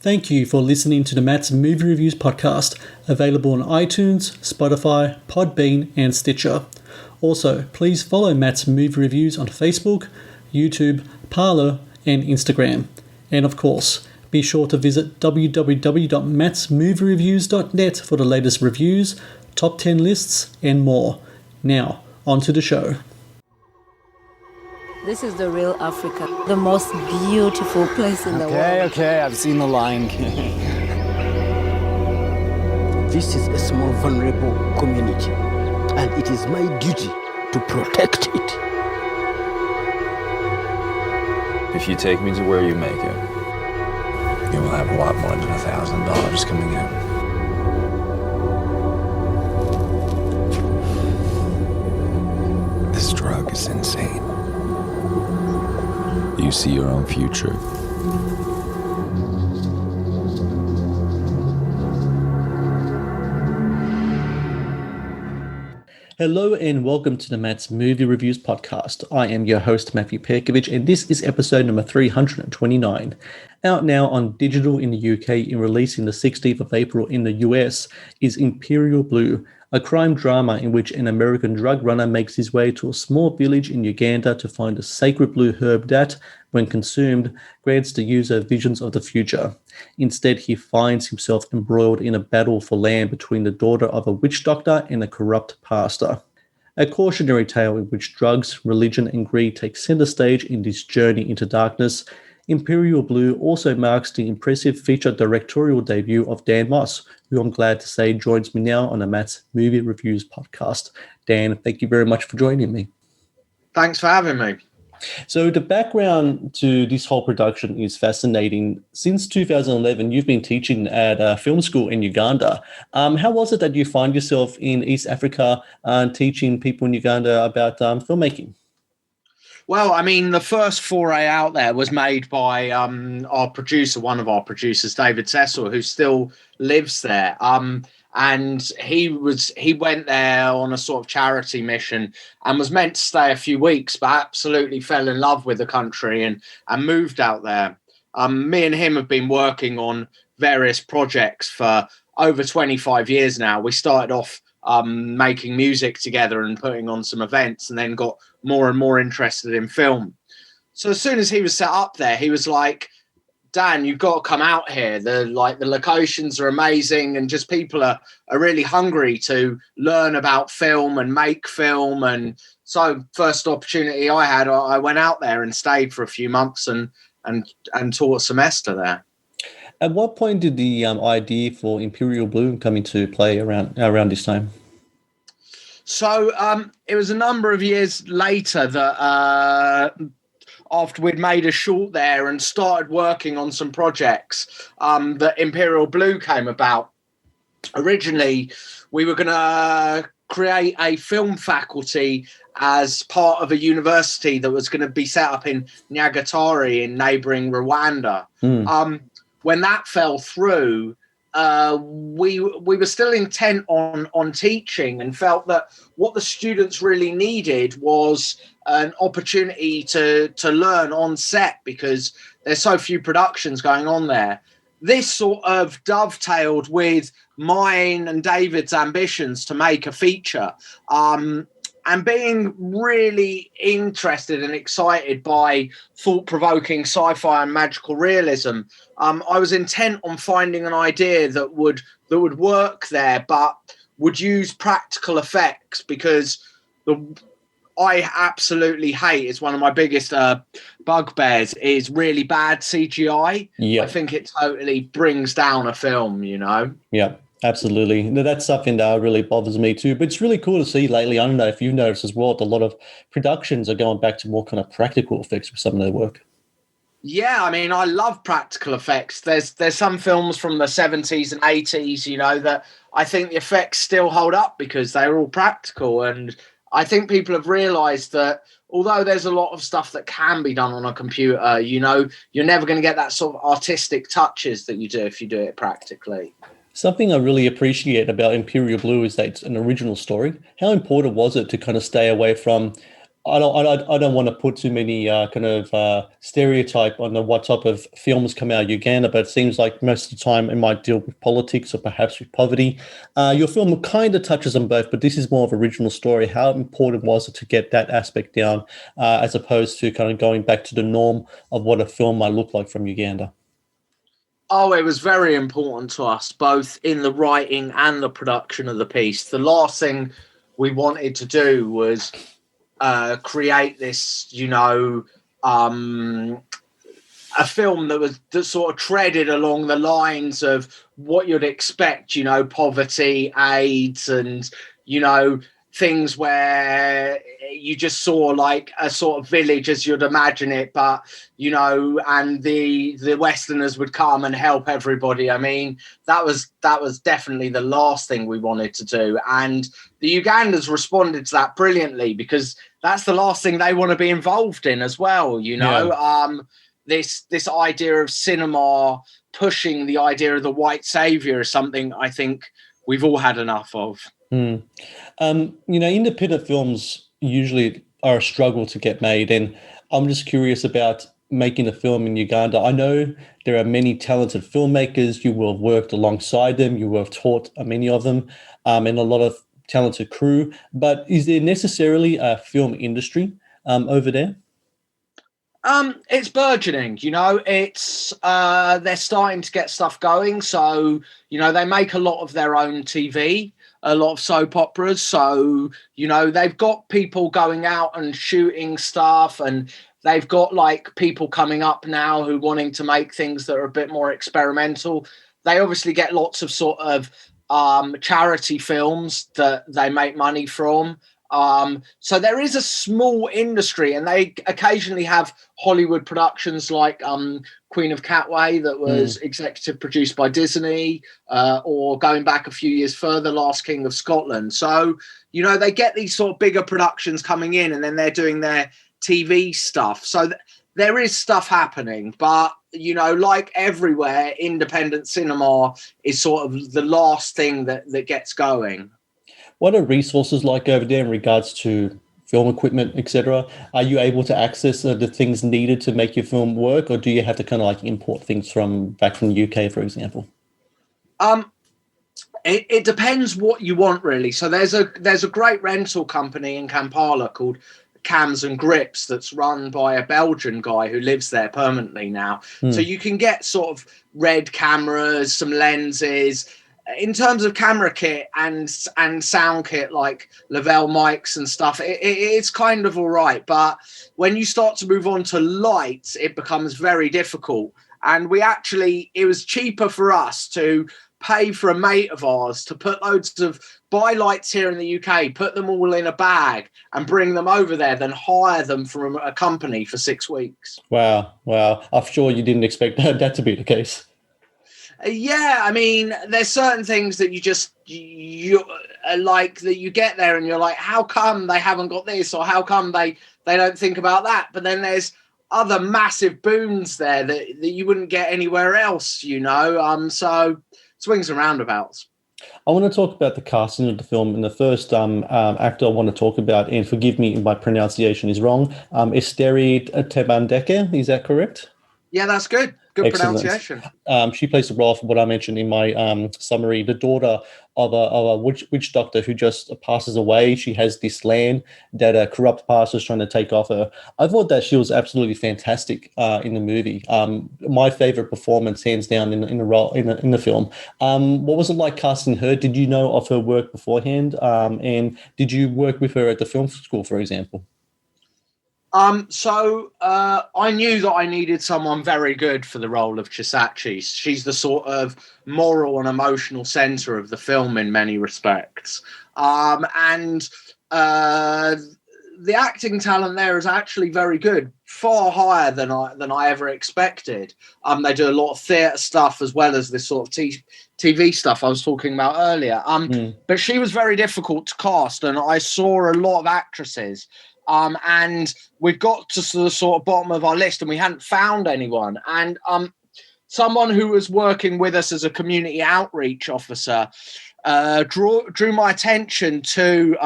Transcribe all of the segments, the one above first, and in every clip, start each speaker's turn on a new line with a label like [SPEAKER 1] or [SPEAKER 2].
[SPEAKER 1] Thank you for listening to the Matt's Movie Reviews podcast, available on iTunes, Spotify, Podbean, and Stitcher. Also, please follow Matt's Movie Reviews on Facebook, YouTube, Parler, and Instagram. And of course, be sure to visit www.mattsmoviereviews.net for the latest reviews, top 10 lists, and more. Now, on to the show.
[SPEAKER 2] This is the real Africa, the most beautiful place in the world.
[SPEAKER 3] Okay, I've seen The Lion King.
[SPEAKER 4] This is a small, vulnerable community, and it is my duty to protect it.
[SPEAKER 5] If you take me to where you make it, you will have a lot more than $1,000 coming in. This drug is insane. You see your own future.
[SPEAKER 1] Hello and welcome to the Matt's Movie Reviews podcast. I am your host, Matthew Pejkovic, and this is episode number 329. Out now on digital in the UK and releasing the 16th of April in the US is Imperial Blue, a crime drama in which an American drug runner makes his way to a small village in Uganda to find a sacred blue herb that, when consumed, grants the user visions of the future. Instead, he finds himself embroiled in a battle for land between the daughter of a witch doctor and a corrupt pastor. A cautionary tale in which drugs, religion, and greed take center stage in this journey into darkness, Imperial Blue also marks the impressive feature directorial debut of Dan Moss, who I'm glad to say joins me now on the Matt's Movie Reviews podcast. Dan, thank you very much for joining me.
[SPEAKER 6] Thanks for having me.
[SPEAKER 1] So the background to this whole production is fascinating. Since 2011, you've been teaching at a film school in Uganda. How was it that you find yourself in East Africa teaching people in Uganda about filmmaking?
[SPEAKER 6] Well, I mean, the first foray out there was made by our producer, one of our producers, David Cecil, who still lives there. And he went there on a sort of charity mission and was meant to stay a few weeks, but absolutely fell in love with the country and moved out there. Me and him have been working on various projects for over 25 years now. We started off making music together and putting on some events, and then got more and more interested in film. So as soon as he was set up there, he was like, Dan, you've got to come out here. The locations are amazing, and just people are really hungry to learn about film and make film. And so first opportunity I had, I went out there and stayed for a few months and taught a semester there.
[SPEAKER 1] At what point did the idea for Imperial Blue come into play around this time?
[SPEAKER 6] So it was a number of years later that after we'd made a short there and started working on some projects, that Imperial Blue came about. Originally, we were going to create a film faculty as part of a university that was going to be set up in Nyagatare in neighbouring Rwanda. When that fell through, we were still intent on teaching, and felt that what the students really needed was an opportunity to learn on set, because there's so few productions going on there. This sort of dovetailed with mine and David's ambitions to make a feature. And being really interested and excited by thought-provoking sci-fi and magical realism, I was intent on finding an idea that would work there, but would use practical effects, because I absolutely hate, it's one of my biggest bugbears, is really bad CGI.
[SPEAKER 1] Yeah.
[SPEAKER 6] I think it totally brings down a film, you know?
[SPEAKER 1] Yeah. Absolutely. No, that's something that really bothers me too. But it's really cool to see lately. I don't know if you've noticed as well, that a lot of productions are going back to more kind of practical effects with some of their work.
[SPEAKER 6] Yeah, I mean, I love practical effects. There's some films from the 70s and 80s, you know, that I think the effects still hold up because they're all practical. And I think people have realised that although there's a lot of stuff that can be done on a computer, you know, you're never going to get that sort of artistic touches that you do if you do it practically.
[SPEAKER 1] Something I really appreciate about Imperial Blue is that it's an original story. How important was it to kind of stay away from I don't want to put too many kind of stereotype on what type of films come out of Uganda, but it seems like most of the time it might deal with politics or perhaps with poverty. Your film kind of touches on both, but this is more of an original story. How important was it to get that aspect down, as opposed to kind of going back to the norm of what a film might look like from Uganda?
[SPEAKER 6] Oh, it was very important to us, both in the writing and the production of the piece. The last thing we wanted to do was create this, a film that sort of treaded along the lines of what you'd expect, poverty, AIDS, and, things where you just saw like a sort of village as you'd imagine it, but, and the Westerners would come and help everybody. I mean, that was definitely the last thing we wanted to do. And the Ugandans responded to that brilliantly, because that's the last thing they want to be involved in as well,
[SPEAKER 1] Yeah.
[SPEAKER 6] This idea of cinema pushing the idea of the white savior is something I think we've all had enough of.
[SPEAKER 1] Independent films usually are a struggle to get made, and I'm just curious about making a film in Uganda. I know there are many talented filmmakers. You will have worked alongside them. You will have taught many of them, and a lot of talented crew. But is there necessarily a film industry over there?
[SPEAKER 6] It's burgeoning, it's they're starting to get stuff going. So, they make a lot of their own TV, a lot of soap operas. So, they've got people going out and shooting stuff, and they've got like people coming up now who wanting to make things that are a bit more experimental. They obviously get lots of sort of charity films that they make money from. So there is a small industry, and they occasionally have Hollywood productions like Queen of Catway that was executive produced by Disney, or going back a few years further, Last King of Scotland. So, they get these sort of bigger productions coming in, and then they're doing their TV stuff. So there is stuff happening, but, like everywhere, independent cinema is sort of the last thing that gets going.
[SPEAKER 1] What are resources like over there in regards to film equipment, etc.? Are you able to access the things needed to make your film work, or do you have to kind of like import things back from the UK, for example?
[SPEAKER 6] It depends what you want, really. So there's a great rental company in Kampala called Cams and Grips that's run by a Belgian guy who lives there permanently now. So you can get sort of Red cameras, some lenses. In terms of camera kit and sound kit, like Lavelle mics and stuff, it's kind of all right. But when you start to move on to lights, it becomes very difficult. And it was cheaper for us to pay for a mate of ours to buy lights here in the UK, put them all in a bag and bring them over there than hire them from a company for 6 weeks.
[SPEAKER 1] Wow. I'm sure you didn't expect that to be the case.
[SPEAKER 6] Yeah, I mean, there's certain things that you like that you get there and you're like, how come they haven't got this, or how come they don't think about that? But then there's other massive boons there that you wouldn't get anywhere else, so swings and roundabouts.
[SPEAKER 1] I want to talk about the casting of the film, and the first actor I want to talk about, and forgive me if my pronunciation is wrong, Esteri Tebandeke, is that correct?
[SPEAKER 6] Yeah, that's good. Good
[SPEAKER 1] Excellent.
[SPEAKER 6] pronunciation.
[SPEAKER 1] She plays the role for what I mentioned in my summary, the daughter of a witch doctor who just passes away. She has this land that a corrupt pastor is trying to take off her. I thought that she was absolutely fantastic in the movie. My favorite performance, hands down, in the role in the film. What was it like casting her? Did you know of her work beforehand? And did you work with her at the film school, for example?
[SPEAKER 6] So I knew that I needed someone very good for the role of Chisachi. She's the sort of moral and emotional center of the film in many respects. And the acting talent there is actually very good, far higher than I ever expected. They do a lot of theatre stuff as well as this sort of TV stuff I was talking about earlier. But she was very difficult to cast, and I saw a lot of actresses. And we've got to the sort of bottom of our list and we hadn't found anyone. And someone who was working with us as a community outreach officer drew my attention to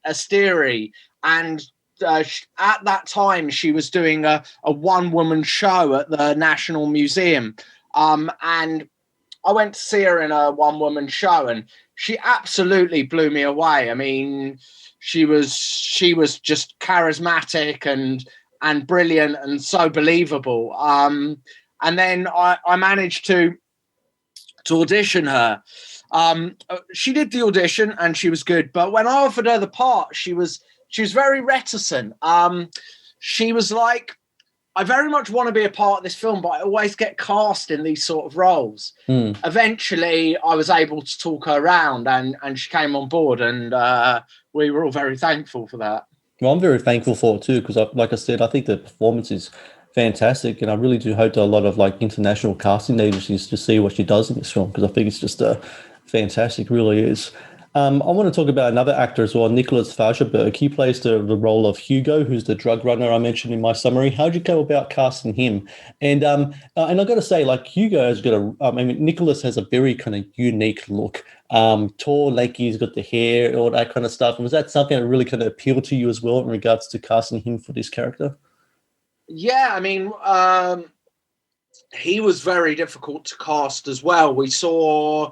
[SPEAKER 6] Asteri and at that time she was doing a one-woman show at the National Museum, and I went to see her in a one-woman show, and she absolutely blew me away. I mean, she was just charismatic and brilliant and so believable. And then I managed to audition her. She did the audition and she was good, but when I offered her the part, she was very reticent. She was like, I very much want to be a part of this film, but I always get cast in these sort of roles. Eventually, I was able to talk her around, and she came on board, and we were all very thankful for that.
[SPEAKER 1] Well, I'm very thankful for it too, because like I said, I think the performance is fantastic, and I really do hope that a lot of like international casting agencies to see what she does in this film, because I think it's just fantastic, really is. I want to talk about another actor as well, Nicholas Fagerberg. He plays the role of Hugo, who's the drug runner I mentioned in my summary. How did you go about casting him? And I got to say, like, Hugo has got Nicholas has a very kind of unique look. Tall, lanky, he's got the hair, all that kind of stuff. And was that something that really kind of appealed to you as well in regards to casting him for this character?
[SPEAKER 6] Yeah, I mean, he was very difficult to cast as well. We saw...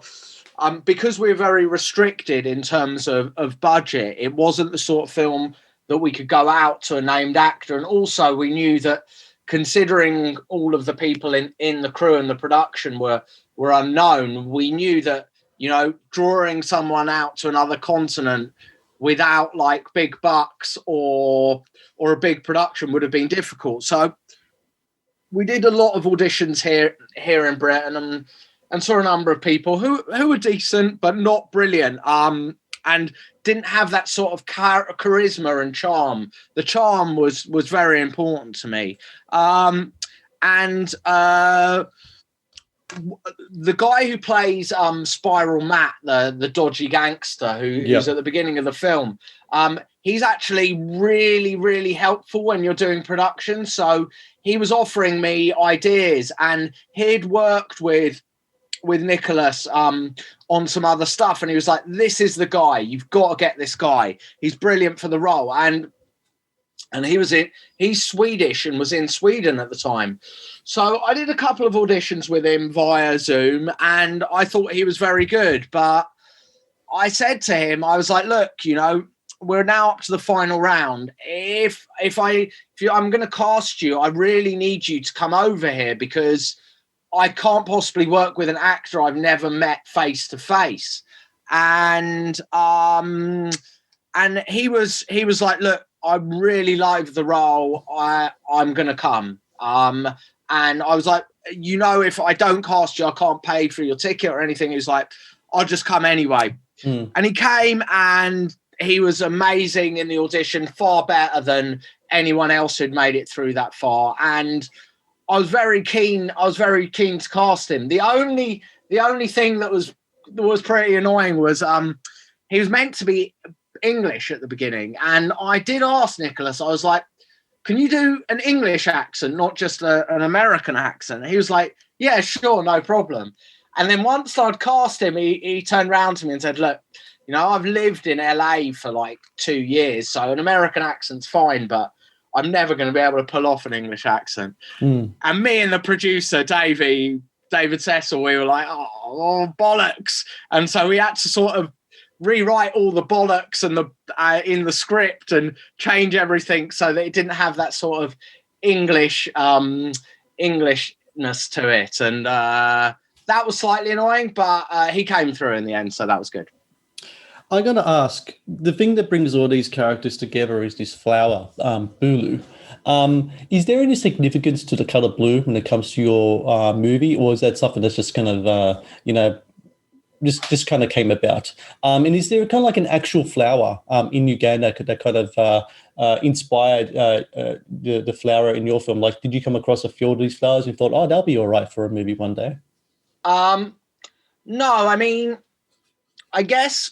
[SPEAKER 6] because we're very restricted in terms of budget, it wasn't the sort of film that we could go out to a named actor. And also we knew that, considering all of the people in the crew and the production were unknown, we knew that, you know, drawing someone out to another continent without like big bucks or a big production would have been difficult. So we did a lot of auditions here in Britain, and saw a number of people who were decent but not brilliant, and didn't have that sort of charisma and charm. The charm was very important to me. The guy who plays Spiral Matt, the dodgy gangster who's at the beginning of the film, he's actually really, really helpful when you're doing production. So he was offering me ideas, and he'd worked with Nicholas on some other stuff, and he was like, this is the guy, you've got to get this guy, he's brilliant for the role. And he's Swedish and was in Sweden at the time. So I did a couple of auditions with him via Zoom, and I thought he was very good. But I said to him, I was like, look, you know, we're now up to the final round. If I'm going to cast you, I really need you to come over here, because I can't possibly work with an actor I've never met face to face. And he was like, look, I really like the role. I'm going to come. And I was like, you know, if I don't cast you, I can't pay for your ticket or anything. He was like, I'll just come anyway. And he came, and he was amazing in the audition, far better than anyone else who'd made it through that far. And I was very keen to cast him. The only thing that was pretty annoying was he was meant to be English at the beginning, and I did ask Nicholas, I was like, can you do an English accent, not just an American accent? He was like, yeah, sure, no problem. And then once I'd cast him, he turned around to me and said, look, you know, I've lived in LA for like 2 years, so an American accent's fine, but I'm never going to be able to pull off an English accent. And me and the producer, David Cecil, we were like, oh, bollocks. And so we had to sort of rewrite all the bollocks and in the script and change everything so that it didn't have that sort of Englishness to it. And that was slightly annoying, but he came through in the end, so that was good.
[SPEAKER 1] I'm going to ask, the thing that brings all these characters together is this flower, Bulu. Is there any significance to the color blue when it comes to your movie, or is that something that's just kind of, just kind of came about? And is there kind of like an actual flower in Uganda that kind of inspired the flower in your film? Like, did you come across a field of these flowers and thought, oh, that'll be all right for a movie one day?
[SPEAKER 6] No, I mean, I guess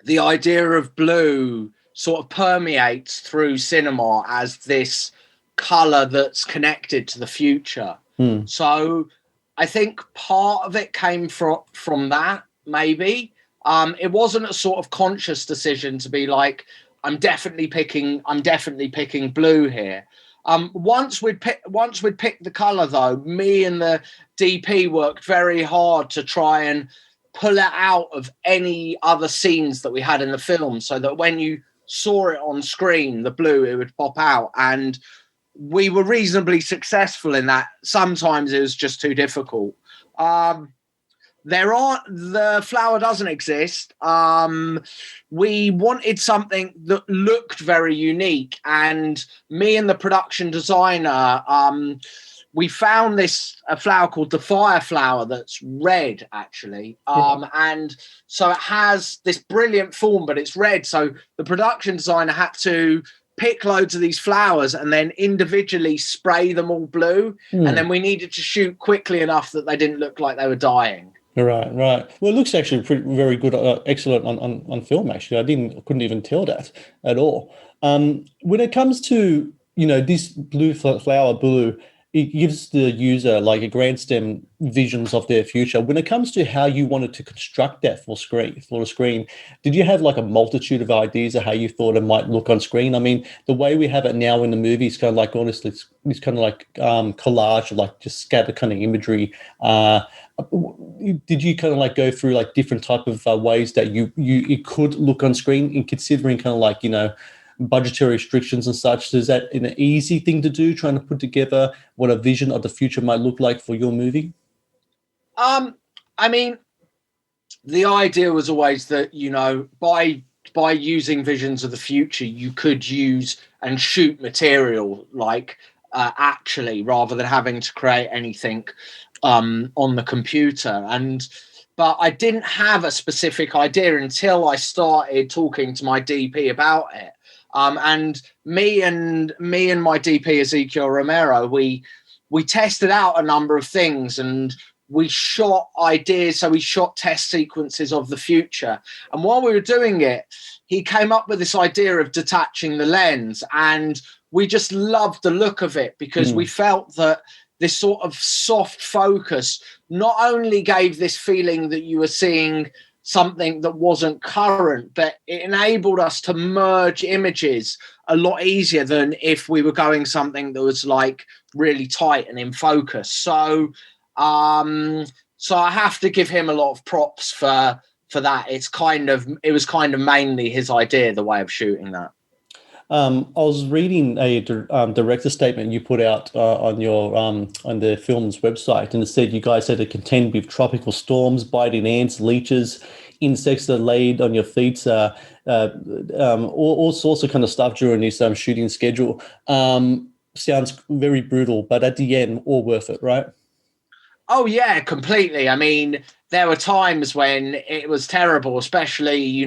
[SPEAKER 6] the idea of blue sort of permeates through cinema as this color that's connected to the future. So I think part of it came from that, maybe. It wasn't a sort of conscious decision to be like, I'm definitely picking blue here. Once we'd picked the color, though, me and the DP worked very hard to try and pull it out of any other scenes that we had in the film, so that when you saw it on screen, the blue, it would pop out. And we were reasonably successful in that. Sometimes it was just too difficult. The flower doesn't exist. We wanted something that looked very unique, and me and the production designer, we found a flower called the fire flower that's red, actually. And so it has this brilliant form, but it's red. So the production designer had to pick loads of these flowers and then individually spray them all blue. And then we needed to shoot quickly enough that they didn't look like they were dying.
[SPEAKER 1] Right. Well, it looks actually very good, excellent on film. Actually, couldn't even tell that at all. When it comes to this blue flower blue, it gives the user like a grand stem visions of their future. When it comes to how you wanted to construct that for the screen, did you have like a multitude of ideas of how you thought it might look on screen? I mean, the way we have it now in the movie is kind of like, honestly, it's kind of like collage of like just scattered kind of imagery. Did you kind of like go through like different type of ways that it could look on screen, in considering kind of like, budgetary restrictions and such? Is that an easy thing to do, trying to put together what a vision of the future might look like for your movie?
[SPEAKER 6] I mean, the idea was always that, by using visions of the future, you could use and shoot material like actually, rather than having to create anything on the computer. But I didn't have a specific idea until I started talking to my DP about it. And me and my DP Ezekiel Romero, we tested out a number of things, and we shot ideas. So we shot test sequences of the future. And while we were doing it, he came up with this idea of detaching the lens, and we just loved the look of it, because we felt that this sort of soft focus not only gave this feeling that you were seeing something that wasn't current, but it enabled us to merge images a lot easier than if we were going something that was like really tight and in focus. So I have to give him a lot of props for that. It was kind of mainly his idea, the way of shooting that.
[SPEAKER 1] I was reading a director statement you put out on the film's website, and it said you guys had to contend with tropical storms, biting ants, leeches, insects that laid on your feet, all sorts of kind of stuff during this shooting schedule. Sounds very brutal, but at the end, all worth it, right?
[SPEAKER 6] Oh, yeah, completely. I mean, there were times when it was terrible, especially,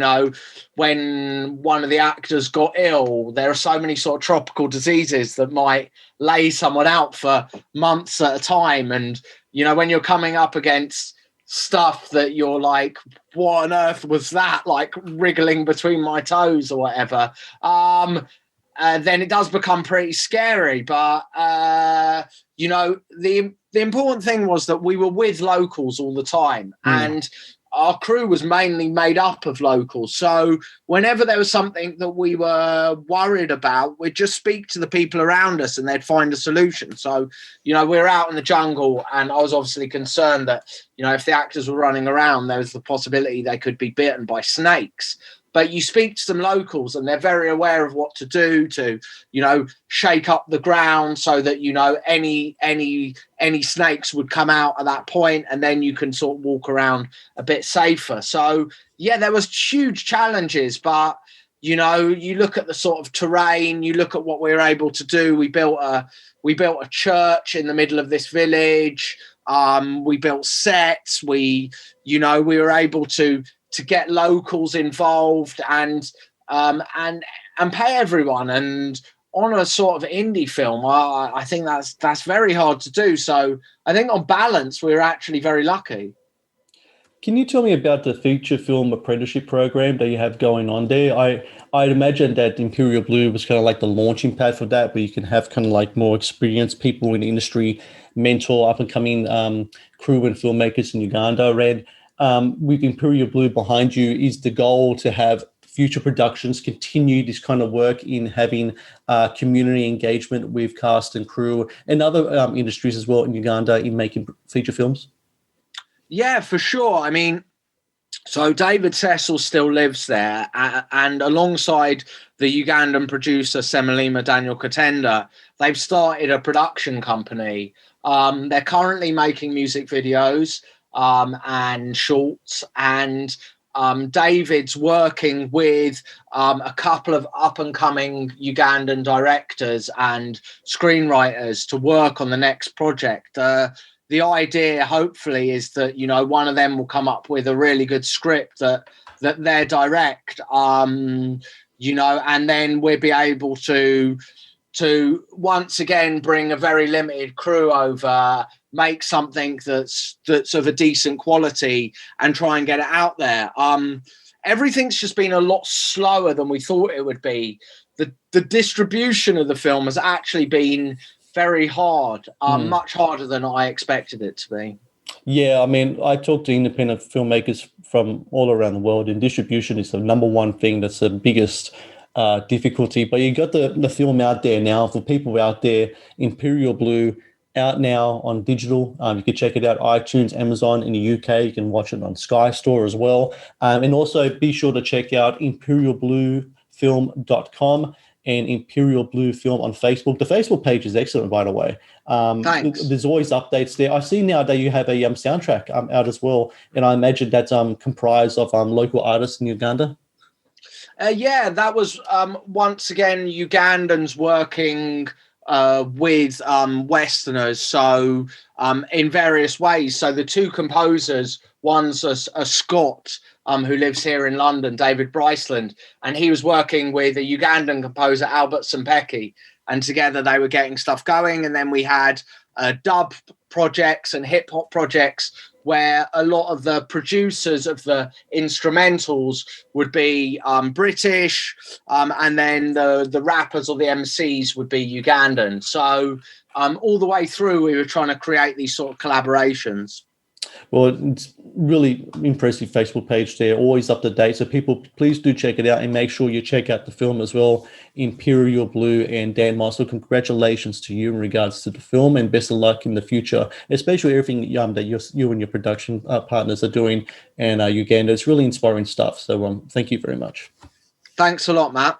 [SPEAKER 6] when one of the actors got ill. There are so many sort of tropical diseases that might lay someone out for months at a time. And, when you're coming up against stuff that you're like, what on earth was that? Like wriggling between my toes or whatever. Then it does become pretty scary. But, the important thing was that we were with locals all the time, and our crew was mainly made up of locals. So whenever there was something that we were worried about, we'd just speak to the people around us and they'd find a solution. So, we were out in the jungle, and I was obviously concerned that, if the actors were running around, there was the possibility they could be bitten by snakes. But you speak to some locals and they're very aware of what to do to, shake up the ground so that, any snakes would come out at that point, and then you can sort of walk around a bit safer. So, yeah, there was huge challenges, but, you look at the sort of terrain, you look at what we were able to do. We built a church in the middle of this village. We built sets. We were able to get locals involved and pay everyone. And on a sort of indie film, I think that's very hard to do. So I think on balance, we were actually very lucky.
[SPEAKER 1] Can you tell me about the feature film apprenticeship program that you have going on there? I'd imagine that Imperial Blue was kind of like the launching pad for that, where you can have kind of like more experienced people in the industry, mentor up and coming crew and filmmakers in Uganda. With Imperial Blue behind you, is the goal to have future productions continue this kind of work in having community engagement with cast and crew and other industries as well in Uganda in making feature films?
[SPEAKER 6] Yeah, for sure. I mean, so David Cecil still lives there, and alongside the Ugandan producer Semelima Daniel Katenda, they've started a production company. They're currently making music videos and shorts, and David's working with a couple of up-and-coming Ugandan directors and screenwriters to work on the next project. The idea, hopefully, is that, you know, one of them will come up with a really good script that they direct, you know, and then we'll be able to once again bring a very limited crew over, make something that's of a decent quality, and try and get it out there. Everything's just been a lot slower than we thought it would be. The distribution of the film has actually been very hard, much harder than I expected it to be.
[SPEAKER 1] Yeah, I mean, I talk to independent filmmakers from all around the world, and distribution is the number one thing that's the biggest difficulty. But you got the film out there now. For people out there, Imperial Blue, out now on digital. You can check it out, iTunes, Amazon in the UK. You can watch it on Sky Store as well. And also be sure to check out imperialbluefilm.com and Imperial Blue Film on Facebook. The Facebook page is excellent, by the way.
[SPEAKER 6] Thanks.
[SPEAKER 1] There's always updates there. I see now that you have a soundtrack out as well, and I imagine that's comprised of local artists in Uganda.
[SPEAKER 6] Yeah, that was once again Ugandans working with Westerners, so in various ways. So the two composers, one's a Scot who lives here in London, David Bryceland, and he was working with a Ugandan composer, Albert Sempeki, and together they were getting stuff going. And then we had dub projects and hip hop projects where a lot of the producers of the instrumentals would be British, and then the rappers or the MCs would be Ugandan. So all the way through, we were trying to create these sort of collaborations.
[SPEAKER 1] Well, it's really impressive Facebook page there, always up to date. So people, please do check it out, and make sure you check out the film as well, Imperial Blue. And Dan Marcel, congratulations to you in regards to the film, and best of luck in the future, especially everything that you and your production partners are doing in Uganda. It's really inspiring stuff. So thank you very much.
[SPEAKER 6] Thanks a lot, Matt.